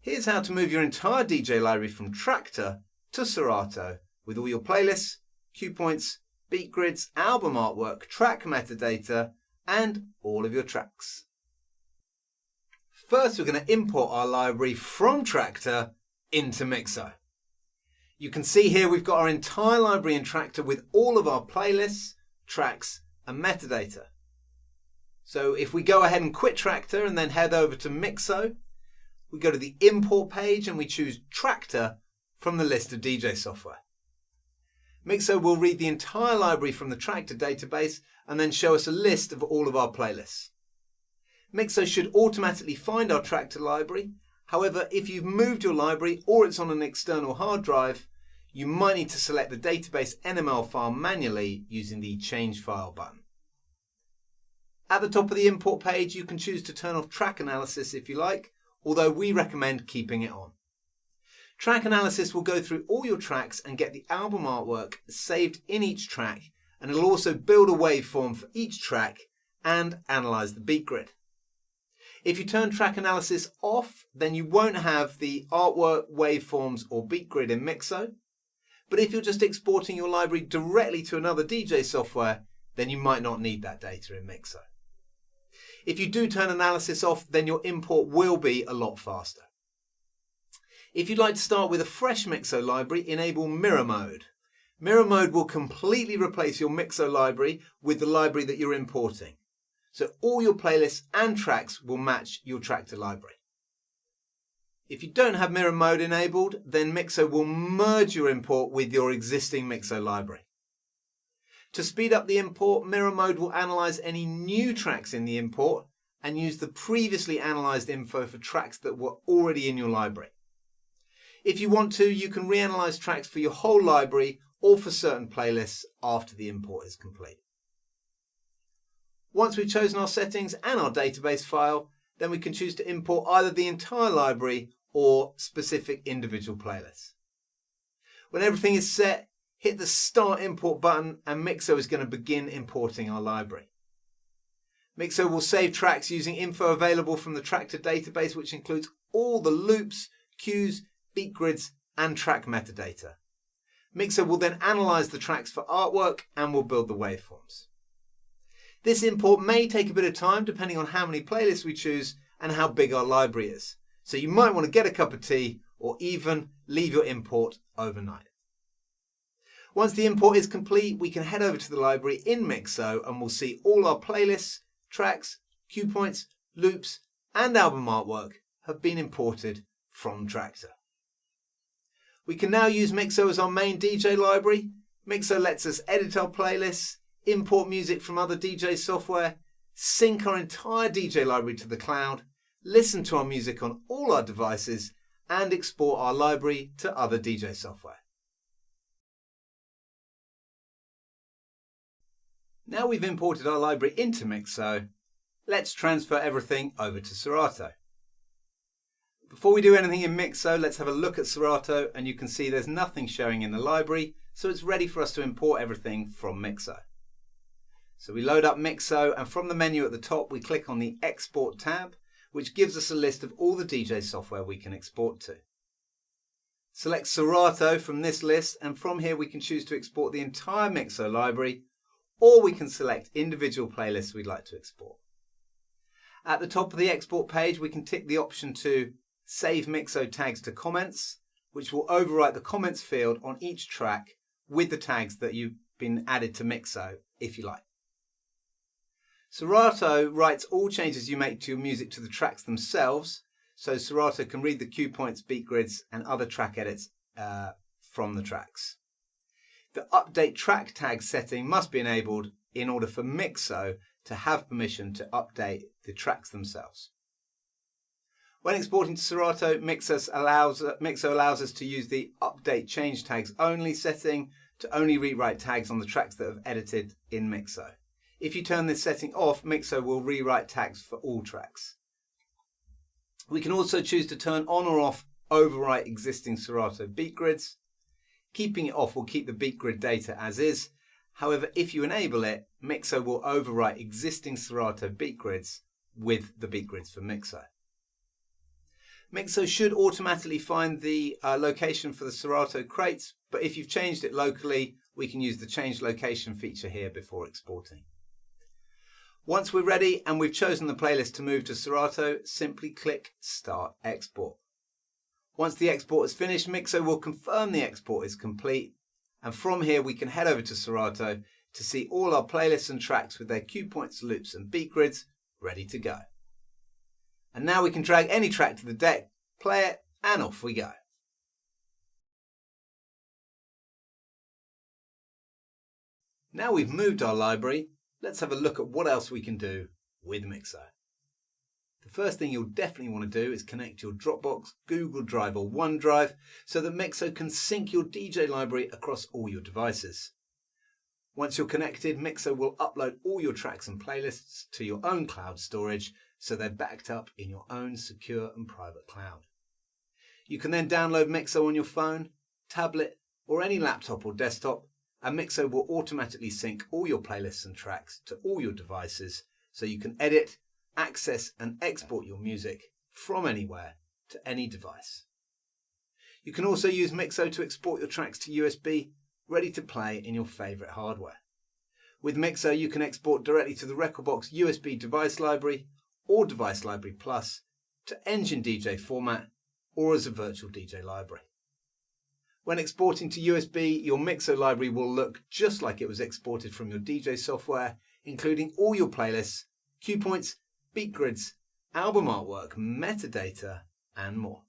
Here's how to move your entire DJ library from TRAKTOR to SERATO with all your playlists, cue points, beat grids, album artwork, track metadata, and all of your tracks. First, we're going to import our library from TRAKTOR into MIXO. You can see here we've got our entire library in TRAKTOR with all of our playlists, tracks, and metadata. So if we go ahead and quit TRAKTOR and then head over to MIXO, we go to the import page and we choose TRAKTOR from the list of DJ software. MIXO will read the entire library from the TRAKTOR database and then show us a list of all of our playlists. MIXO should automatically find our TRAKTOR library. However, if you've moved your library or it's on an external hard drive, you might need to select the database NML file manually using the Change File button. At the top of the import page, you can choose to turn off track analysis if you like, although we recommend keeping it on. Track analysis will go through all your tracks and get the album artwork saved in each track, and it'll also build a waveform for each track and analyze the beat grid. If you turn track analysis off, then you won't have the artwork, waveforms or beat grid in MIXO. But if you're just exporting your library directly to another DJ software, then you might not need that data in MIXO. If you do turn analysis off, then your import will be a lot faster. If you'd like to start with a fresh MIXO library, enable mirror mode. Mirror mode will completely replace your MIXO library with the library that you're importing. So all your playlists and tracks will match your TRAKTOR library. If you don't have mirror mode enabled, then MIXO will merge your import with your existing MIXO library. To speed up the import, mirror mode will analyze any new tracks in the import and use the previously analyzed info for tracks that were already in your library. If you want to, you can reanalyze tracks for your whole library or for certain playlists after the import is complete. Once we've chosen our settings and our database file, then we can choose to import either the entire library or specific individual playlists. When everything is set, hit the Start Import button and MIXO is going to begin importing our library. MIXO will save tracks using info available from the TRAKTOR database, which includes all the loops, cues, beat grids and track metadata. MIXO will then analyze the tracks for artwork and will build the waveforms. This import may take a bit of time depending on how many playlists we choose and how big our library is. So you might want to get a cup of tea or even leave your import overnight. Once the import is complete, we can head over to the library in MIXO and we'll see all our playlists, tracks, cue points, loops and album artwork have been imported from TRAKTOR. We can now use MIXO as our main DJ library. MIXO lets us edit our playlists, import music from other DJ software, sync our entire DJ library to the cloud, listen to our music on all our devices, and export our library to other DJ software. Now we've imported our library into MIXO, let's transfer everything over to SERATO. Before we do anything in MIXO, let's have a look at SERATO, and you can see there's nothing showing in the library, so it's ready for us to import everything from MIXO. So we load up MIXO, and from the menu at the top we click on the Export tab, which gives us a list of all the DJ software we can export to. Select SERATO from this list, and from here we can choose to export the entire MIXO library, or we can select individual playlists we'd like to export. At the top of the export page we can tick the option to Save MIXO tags to comments, which will overwrite the comments field on each track with the tags that you've been added to MIXO if you like. SERATO writes all changes you make to your music to the tracks themselves, so SERATO can read the cue points, beat grids and other track edits from the tracks. The update track tag setting must be enabled in order for MIXO to have permission to update the tracks themselves. When exporting to SERATO, MIXO allows us to use the update change tags only setting to only rewrite tags on the tracks that have edited in MIXO. If you turn this setting off, MIXO will rewrite tags for all tracks. We can also choose to turn on or off overwrite existing SERATO beat grids. Keeping it off will keep the beat grid data as is. However, if you enable it, MIXO will overwrite existing SERATO beat grids with the beat grids for MIXO. MIXO should automatically find the location for the Serato crates, but if you've changed it locally, we can use the change location feature here before exporting. Once we're ready and we've chosen the playlist to move to Serato, simply click Start Export. Once the export is finished, MIXO will confirm the export is complete, and from here we can head over to Serato to see all our playlists and tracks with their cue points, loops and beat grids ready to go. And now we can drag any track to the deck, play it, and off we go. Now we've moved our library, let's have a look at what else we can do with MIXO. The first thing you'll definitely want to do is connect your Dropbox, Google Drive or OneDrive so that MIXO can sync your DJ library across all your devices. Once you're connected, MIXO will upload all your tracks and playlists to your own cloud storage so they're backed up in your own secure and private cloud. You can then download MIXO on your phone, tablet or any laptop or desktop, and MIXO will automatically sync all your playlists and tracks to all your devices so you can edit, access and export your music from anywhere to any device. You can also use MIXO to export your tracks to USB, ready to play in your favourite hardware. With MIXO you can export directly to the rekordbox USB device library or Device Library Plus, to Engine DJ format, or as a virtual DJ library. When exporting to USB, your MIXO library will look just like it was exported from your DJ software, including all your playlists, cue points, beat grids, album artwork, metadata, and more.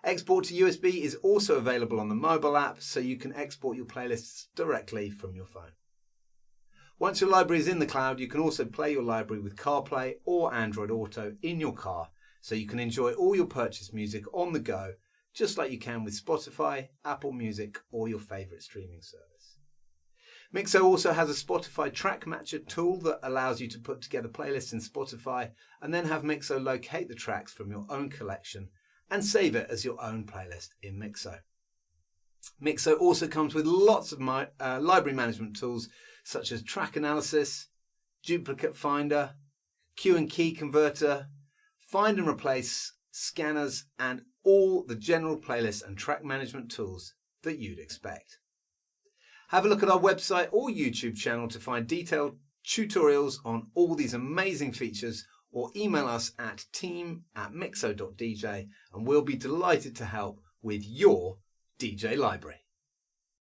Export to USB is also available on the mobile app, so you can export your playlists directly from your phone. Once your library is in the cloud, you can also play your library with CarPlay or Android Auto in your car, so you can enjoy all your purchased music on the go, just like you can with Spotify, Apple Music, or your favourite streaming service. MIXO also has a Spotify track matcher tool that allows you to put together playlists in Spotify and then have MIXO locate the tracks from your own collection and save it as your own playlist in MIXO. MIXO also comes with lots of library management tools such as track analysis, duplicate finder, cue and key converter, find and replace, scanners, and all the general playlist and track management tools that you'd expect. Have a look at our website or YouTube channel to find detailed tutorials on all these amazing features, or email us at team@mixo.dj and we'll be delighted to help with your DJ library.